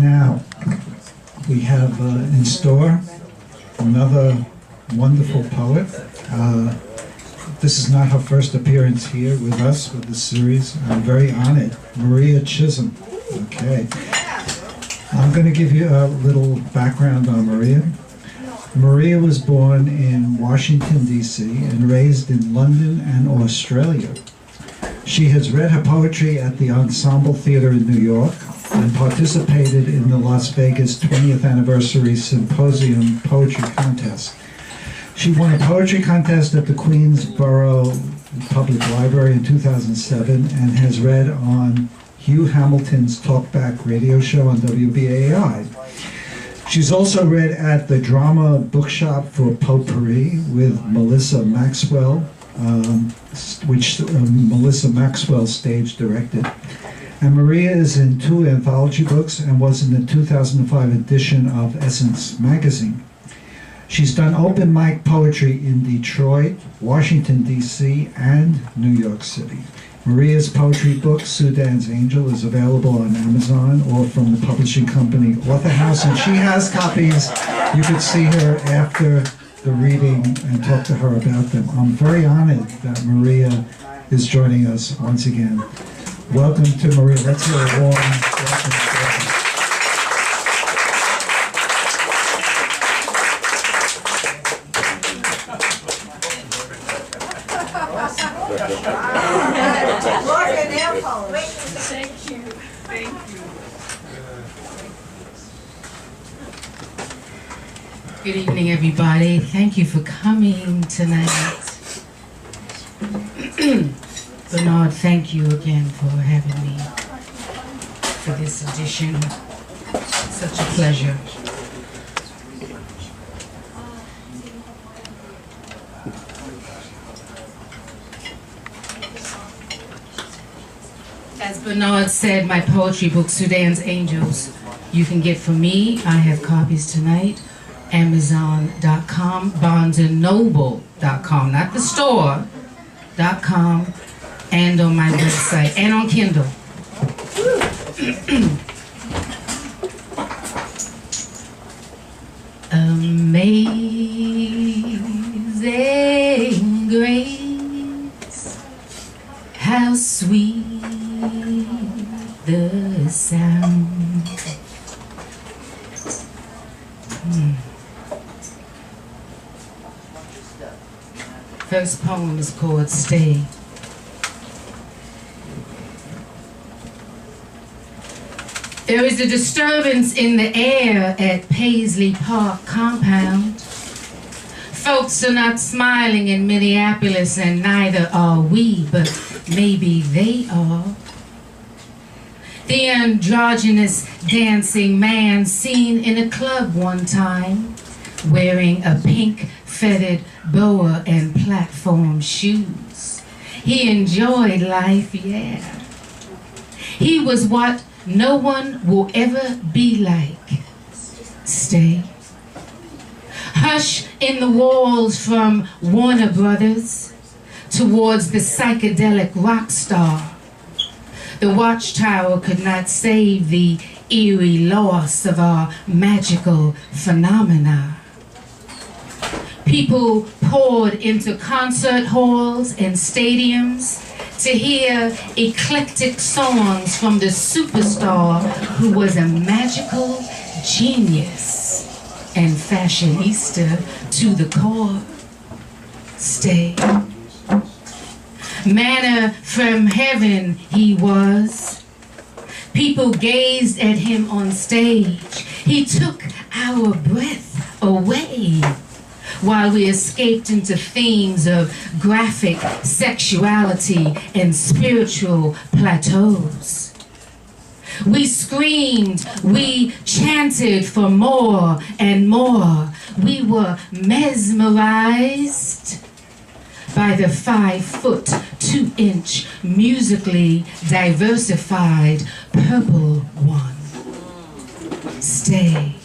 Now, we have in store another wonderful poet. This is not her first appearance here with us with this series. I'm very honored. Maria Chisholm. Okay. I'm going to give you a little background on Maria. Maria was born in Washington, D.C. and raised in London and Australia. She has read her poetry at the Ensemble Theater in New York and participated in the Las Vegas 20th Anniversary Symposium Poetry Contest. She won a poetry contest at the Queensborough Public Library in 2007 and has read on Hugh Hamilton's Talkback radio show on WBAI. She's also read at the Drama Bookshop for Potpourri with Melissa Maxwell, which Melissa Maxwell stage directed. And Maria is in 2 anthology books and was in the 2005 edition of Essence magazine. She's done open mic poetry in Detroit, Washington, D.C., and New York City. Maria's poetry book, Sudan's Angel, is available on Amazon or from the publishing company Author House, and she has copies. You could see her after the reading and talk to her about them. I'm very honored that Maria is joining us once again. Welcome to Maria. Let's hear a warm welcome. Thank you. Thank you. Good evening, everybody. Thank you for coming tonight. Bernard, thank you again for having me for this edition. Such a pleasure. As Bernard said, my poetry book, Sudan's Angels, you can get from me. I have copies tonight. Amazon.com, BarnesandNoble.com, not the store.com, and on my website, and on Kindle. Amazing grace, how sweet the sound. First poem is called Stay. There is a disturbance in the air at Paisley Park compound. Folks are not smiling in Minneapolis, and neither are we, but maybe they are. The androgynous dancing man seen in a club one time, wearing a pink feathered boa and platform shoes. He enjoyed life, yeah. He was what no one will ever be like. Stay. Hush in the walls from Warner Brothers towards the psychedelic rock star. The watchtower could not save the eerie loss of our magical phenomena. People poured into concert halls and stadiums to hear eclectic songs from the superstar who was a magical genius and fashionista to the core. Stay. Manna from heaven he was. People gazed at him on stage. He took our breath away while we escaped into themes of graphic sexuality and spiritual plateaus. We screamed, we chanted for more and more. We were mesmerized by the 5-foot, 2-inch, musically diversified purple one. Stay.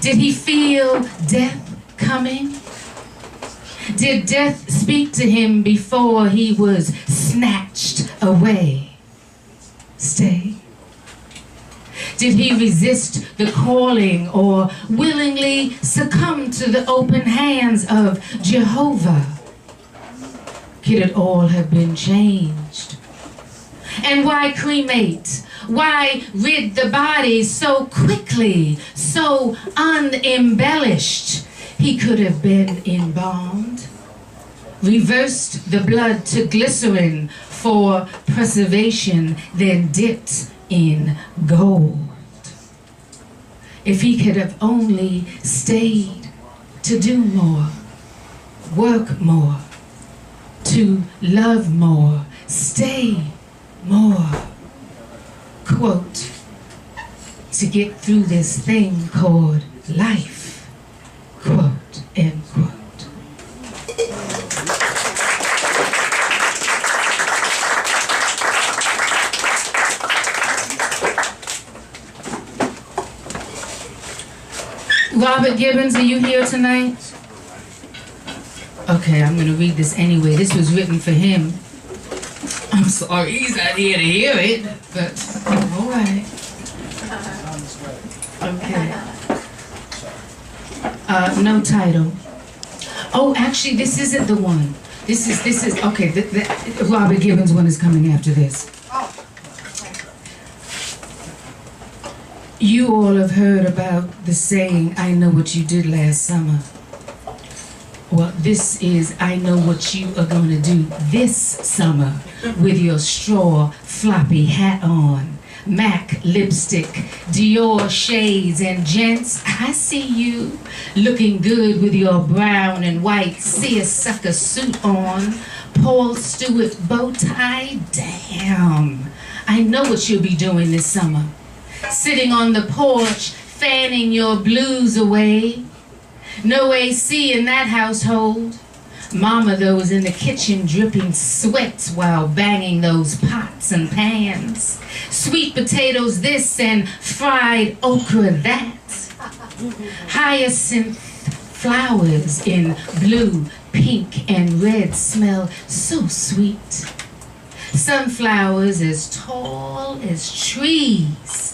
Did he feel death coming? Did death speak to him before he was snatched away? Stay. Did he resist the calling or willingly succumb to the open hands of Jehovah? Could it all have been changed? And why cremate? Why rid the body so quickly, so unembellished? He could have been embalmed, reversed the blood to glycerin for preservation, then dipped in gold. If he could have only stayed to do more, work more, to love more, stay more. Quote, to get through this thing called life. Quote, end quote. Robert Gibbons, are you here tonight? Okay, I'm going to read this anyway. This was written for him. I'm sorry he's not here to hear it, but all right. Okay. No title. Oh, actually, this isn't the one. This is okay. The Robert Gibbons one is coming after this. You all have heard about the saying, "I know what you did last summer." Well, this is, I know what you are going to do this summer with your straw floppy hat on, MAC lipstick, Dior shades, and gents, I see you looking good with your brown and white seersucker suit on, Paul Stewart bow tie. Damn, I know what you'll be doing this summer. Sitting on the porch, fanning your blues away. No AC in that household. Mama, though, is in the kitchen dripping sweat while banging those pots and pans. Sweet potatoes this and fried okra that. Hyacinth flowers in blue, pink, and red smell so sweet. Sunflowers as tall as trees.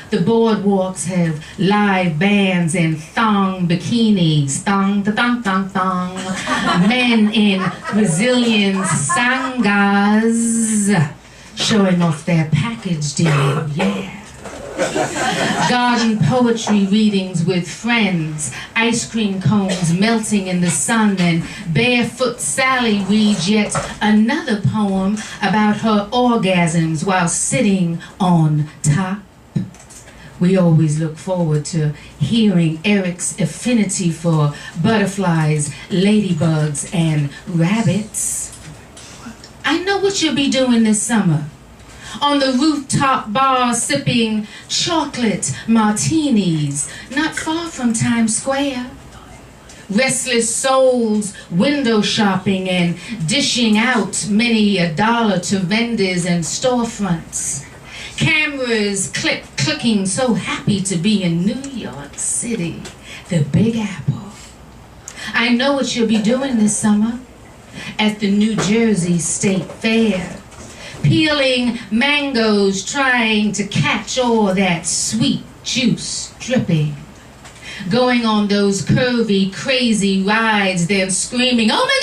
The boardwalks have live bands and thong bikinis, thong, thong, thong, thong. Men in Brazilian sangas showing off their package deal, yeah. Garden poetry readings with friends, ice cream cones melting in the sun, and Barefoot Sally reads yet another poem about her orgasms while sitting on top. We always look forward to hearing Eric's affinity for butterflies, ladybugs, and rabbits. I know what you'll be doing this summer. On the rooftop bar sipping chocolate martinis, not far from Times Square. Restless souls window shopping and dishing out many a dollar to vendors and storefronts. Cameras clicking, so happy to be in New York City, the Big Apple. I know what you'll be doing this summer at the New Jersey State Fair. Peeling mangoes, trying to catch all that sweet juice dripping. Going on those curvy, crazy rides, then screaming, "Oh my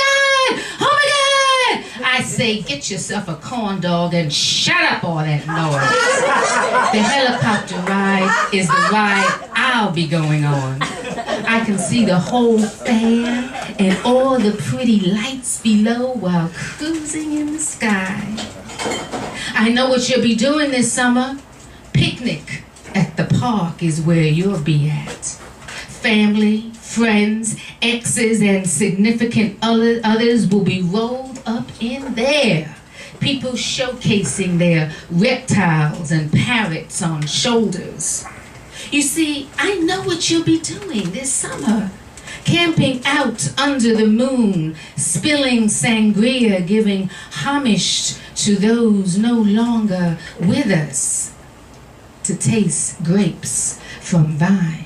God! Oh my God!" I say, get yourself a corn dog and shut up all that noise. The helicopter ride is the ride I'll be going on. I can see the whole fair and all the pretty lights below while cruising in the sky. I know what you'll be doing this summer. Picnic at the park is where you'll be at. Family, friends, exes, and significant others will be rolled up in there. People showcasing their reptiles and parrots on shoulders. You see, I know what you'll be doing this summer. Camping out under the moon, spilling sangria, giving homage to those no longer with us, to taste grapes from vine.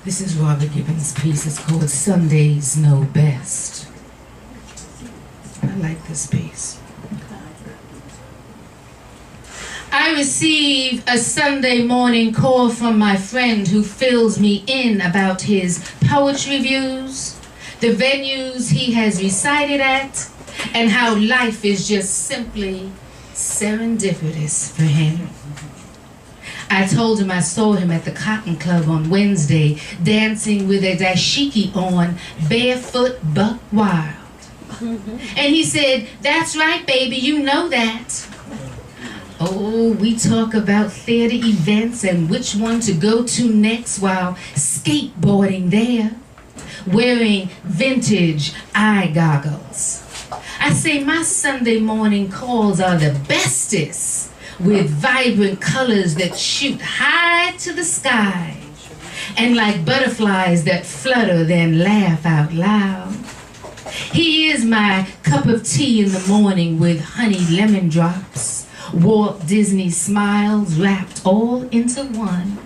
This is Robert Gibbons' piece. It's called Sundays Know Best. I like this piece. I receive a Sunday morning call from my friend who fills me in about his poetry views, the venues he has recited at, and how life is just simply serendipitous for him. I told him I saw him at the Cotton Club on Wednesday, dancing with a dashiki on, barefoot buck wild. And he said, "That's right, baby, you know that." Oh, we talk about theater events and which one to go to next while skateboarding there, wearing vintage eye goggles. I say my Sunday morning calls are the bestest, with vibrant colors that shoot high to the sky, and like butterflies that flutter then laugh out loud. He is my cup of tea in the morning with honey lemon drops, Walt Disney smiles wrapped all into one.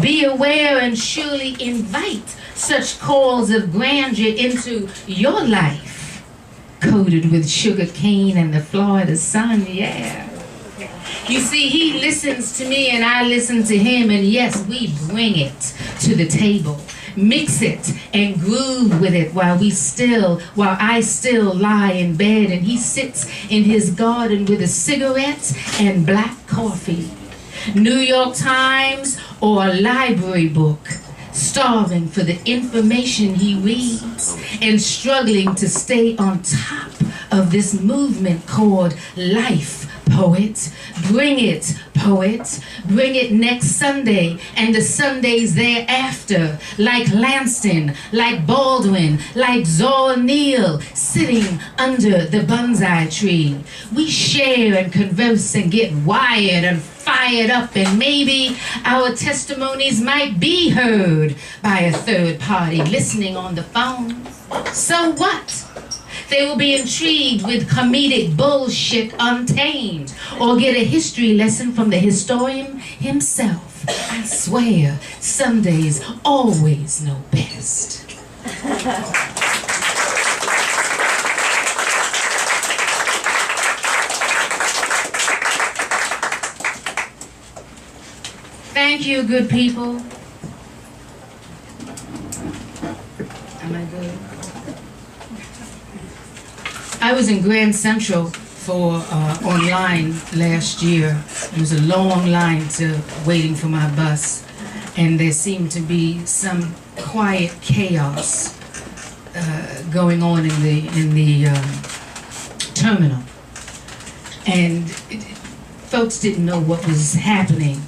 Be aware and surely invite such calls of grandeur into your life, coated with sugar cane and the Florida sun, yeah. You see, he listens to me and I listen to him, and yes, we bring it to the table, mix it and groove with it while I still lie in bed and he sits in his garden with a cigarette and black coffee, New York Times or a library book, starving for the information he reads and struggling to stay on top of this movement called life. Poet, bring it, poet, bring it next Sunday and the Sundays thereafter, like Lanston, like Baldwin, like Zora Neale, sitting under the bonsai tree. We share and converse and get wired and fired up, and maybe our testimonies might be heard by a third party listening on the phone. So what? They will be intrigued with comedic bullshit untamed, or get a history lesson from the historian himself. I swear, Sundays always know best. Thank you, good people. Am I good? I was in Grand Central for online last year. It was a long line waiting for my bus, and there seemed to be some quiet chaos going on in the terminal, and folks didn't know what was happening.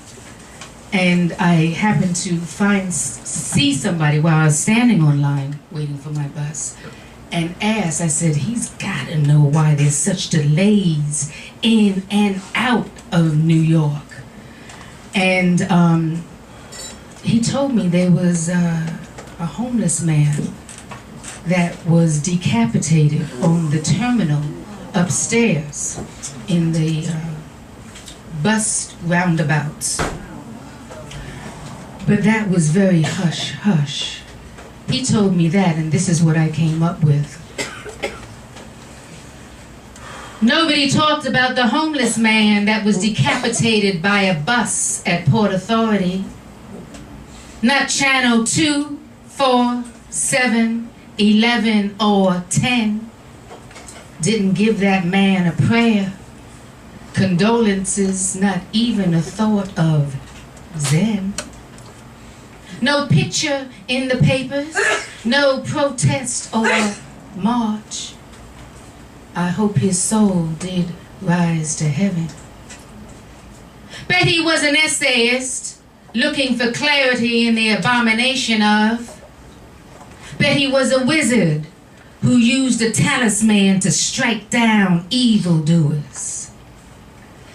And I happened to see somebody while I was standing online waiting for my bus, and asked, I said, he's got to know why there's such delays in and out of New York. And he told me there was a homeless man that was decapitated on the terminal upstairs in the bus roundabouts. But that was very hush-hush. He told me that, and this is what I came up with. Nobody talked about the homeless man that was decapitated by a bus at Port Authority. Not Channel 2, 4, 7, 11, or 10 didn't give that man a prayer, condolences, not even a thought of Zen. No picture in the papers, no protest or march. I hope his soul did rise to heaven. Bet he was an essayist looking for clarity in the abomination of. Bet he was a wizard who used a talisman to strike down evildoers.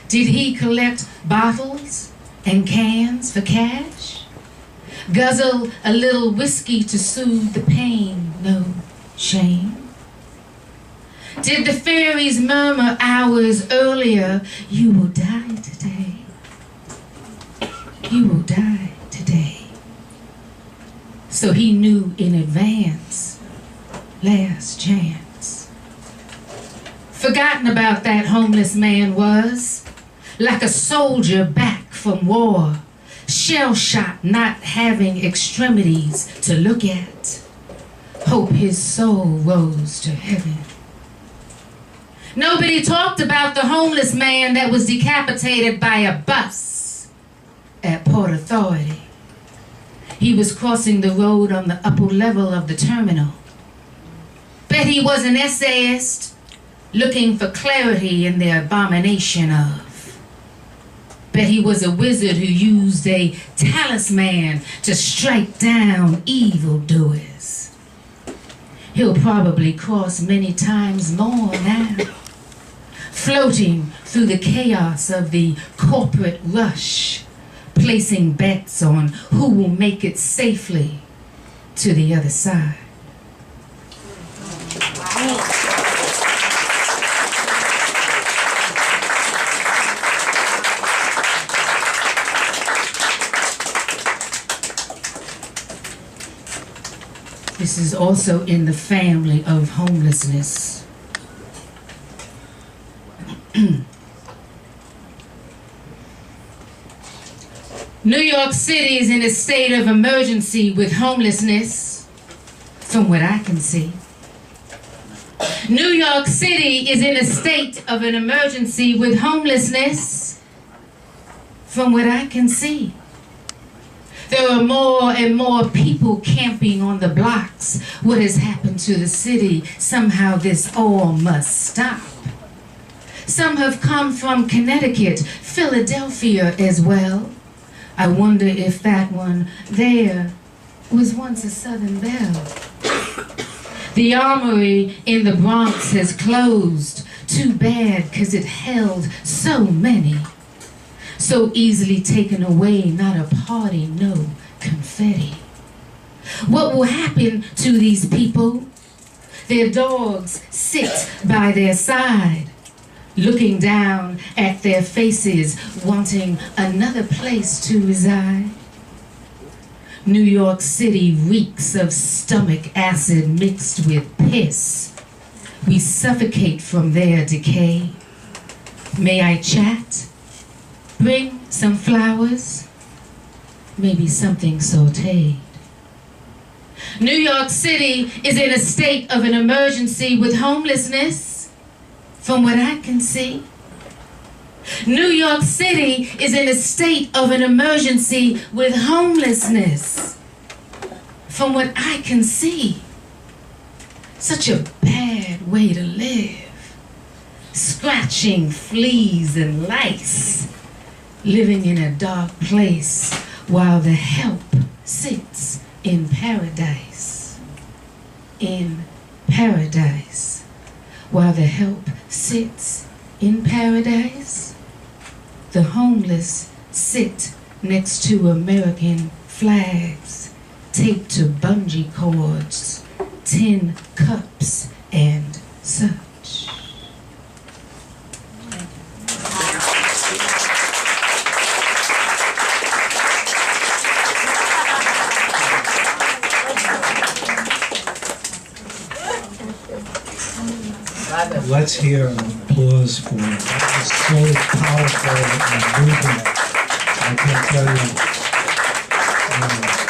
Did he collect bottles and cans for cash? Guzzle a little whiskey to soothe the pain, no shame? Did the fairies murmur hours earlier, you will die today, you will die today? so he knew in advance, last chance. Forgotten about that homeless man was, like a soldier back from war, shell-shot, not having extremities to look at. Hope his soul rose to heaven. Nobody talked about the homeless man that was decapitated by a bus at Port Authority. He was crossing the road on the upper level of the terminal. Bet he was an essayist looking for clarity in the abomination of. Bet he was a wizard who used a talisman to strike down evildoers. He'll probably cross many times more now, floating through the chaos of the corporate rush, placing bets on who will make it safely to the other side. This is also in the family of homelessness. New York City is in a state of emergency with homelessness, from what I can see. New York City is in a state of an emergency with homelessness, from what I can see. There are more and more people camping on the blocks. What has happened to the city? Somehow this all must stop. Some have come from Connecticut, Philadelphia as well. I wonder if that one there was once a Southern belle. The Armory in the Bronx has closed. Too bad, 'cause it held so many. So easily taken away, not a party, no confetti. What will happen to these people? Their dogs sit by their side, looking down at their faces, wanting another place to reside. New York City reeks of stomach acid mixed with piss. We suffocate from their decay. May I chat? Bring some flowers, maybe something sauteed. New York City is in a state of an emergency with homelessness, from what I can see. New York City is in a state of an emergency with homelessness, from what I can see. Such a bad way to live, scratching fleas and lice, living in a dark place while the help sits in paradise. In paradise. While the help sits in paradise, the homeless sit next to American flags taped to bungee cords, tin cups, and such. Let's hear an applause for it. That is so powerful and moving. I can tell you.